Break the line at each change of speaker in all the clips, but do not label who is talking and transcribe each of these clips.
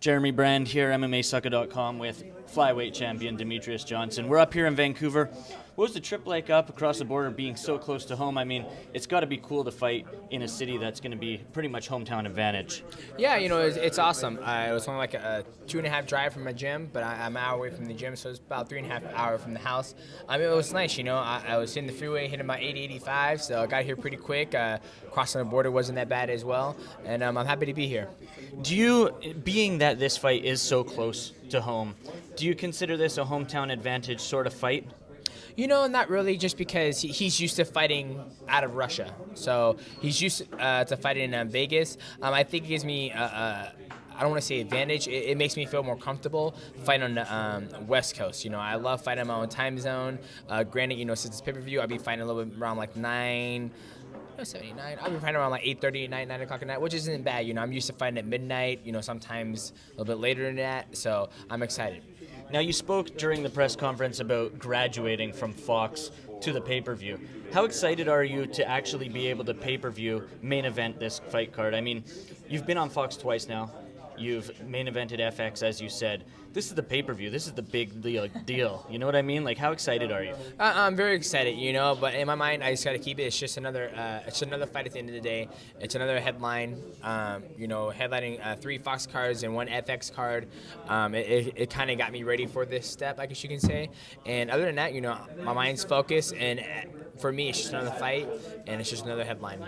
Jeremy Brand here, MMAsucker.com with flyweight champion Demetrious Johnson. We're up here in Vancouver. What was the trip like up across the border being so close to home? I mean, it's got to be cool to fight in a city that's going to be pretty much hometown advantage.
Yeah, it's awesome. It was only like a 2.5 drive from my gym, but I'm an hour away from the gym, so it's about 3.5 hours from the house. It was nice, I was hitting the freeway, hitting about 80, 85, so I got here pretty quick. Crossing the border wasn't that bad as well, and I'm happy to be here.
Being that this fight is so close to home, do you consider this a hometown advantage sort of fight?
Not really, just because he's used to fighting out of Russia. So he's used to fighting in Vegas. I think it gives me, I don't want to say advantage, it makes me feel more comfortable fighting on the West Coast. I love fighting in my own time zone. Granted, since it's pay-per-view, I'll be fighting a little bit around like 79. I'll be fighting around like 8:30 at night, 9 o'clock at night, which isn't bad. I'm used to fighting at midnight, sometimes a little bit later than that. So I'm excited.
Now, you spoke during the press conference about graduating from Fox to the pay-per-view. How excited are you to actually be able to pay-per-view main event this fight card? I mean, you've been on Fox twice now. You've main evented FX, as you said. This is the pay-per-view. This is the big deal. You know what I mean? Like, how excited are you?
I'm very excited, but in my mind, I just got to keep it. It's just another fight at the end of the day. It's another headline. Headlining 3 Fox cards and 1 FX card. It kind of got me ready for this step, I guess you can say. And other than that, my mind's focused, and for me, it's just another fight, and it's just another headline.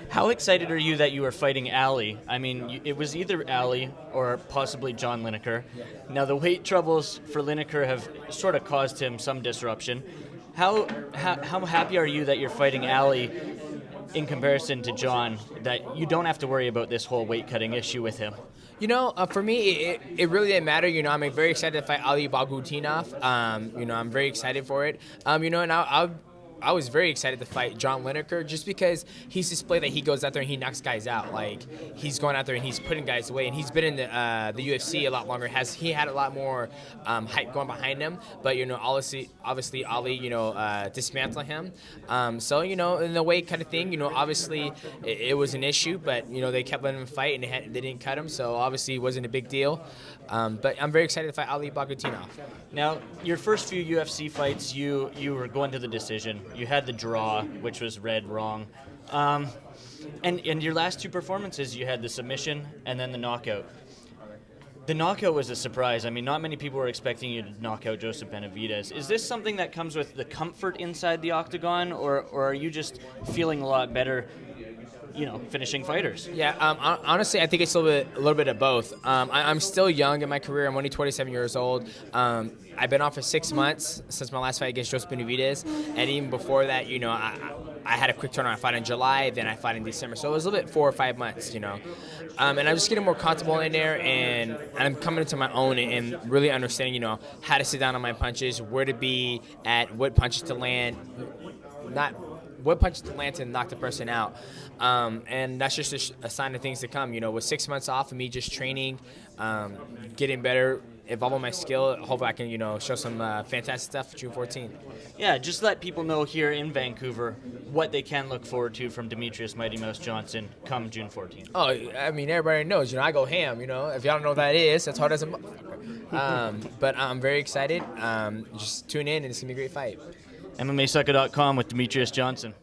How excited are you that you are fighting Ali? I mean, it was either Ali or possibly John Lineker. Yeah. Now, the weight troubles for Lineker have sort of caused him some disruption. How happy are you that you're fighting Ali in comparison to John, that you don't have to worry about this whole weight cutting issue with him?
For me, it really didn't matter. I'm very excited to fight Ali Bagautinov. I'm very excited for it. And I was very excited to fight John Lineker just because he's displayed that he goes out there and he knocks guys out. Like, he's going out there and he's putting guys away, and he's been in the UFC a lot longer. He had a lot more hype going behind him, but obviously Ali dismantled him. So in the weight kind of thing, obviously it was an issue, but they kept letting him fight and they didn't cut him, so obviously it wasn't a big deal. But I'm very excited to fight Ali Bagautinov.
Now, your first few UFC fights, you were going to the decision. You had the draw, which was read wrong. And your last 2 performances, you had the submission and then the knockout. The knockout was a surprise. I mean, not many people were expecting you to knock out Joseph Benavidez. Is this something that comes with the comfort inside the octagon, or are you just feeling a lot better finishing fighters?
Yeah, honestly, I think it's a little bit of both. I'm still young in my career. I'm only 27 years old. I've been off for 6 months since my last fight against Joseph Benavidez, and even before that, I had a quick turnaround. I fought in July, then I fought in December, so it was a little bit 4 or 5 months, And I'm just getting more comfortable in there, and I'm coming into my own and really understanding, how to sit down on my punches, where to be at, what punches to land, what punches to land to knock the person out. And that's just a sign of things to come. With 6 months off of me just training, getting better, evolving my skill, hopefully I can, show some fantastic stuff for June 14th.
Yeah, just let people know here in Vancouver what they can look forward to from Demetrious Mighty Mouse Johnson come June 14th.
Oh, I mean, everybody knows, I go ham, If y'all don't know what that is, that's hard as a motherfucker. But I'm very excited. Just tune in, and it's going to be a great fight.
MMAsucker.com with Demetrious Johnson.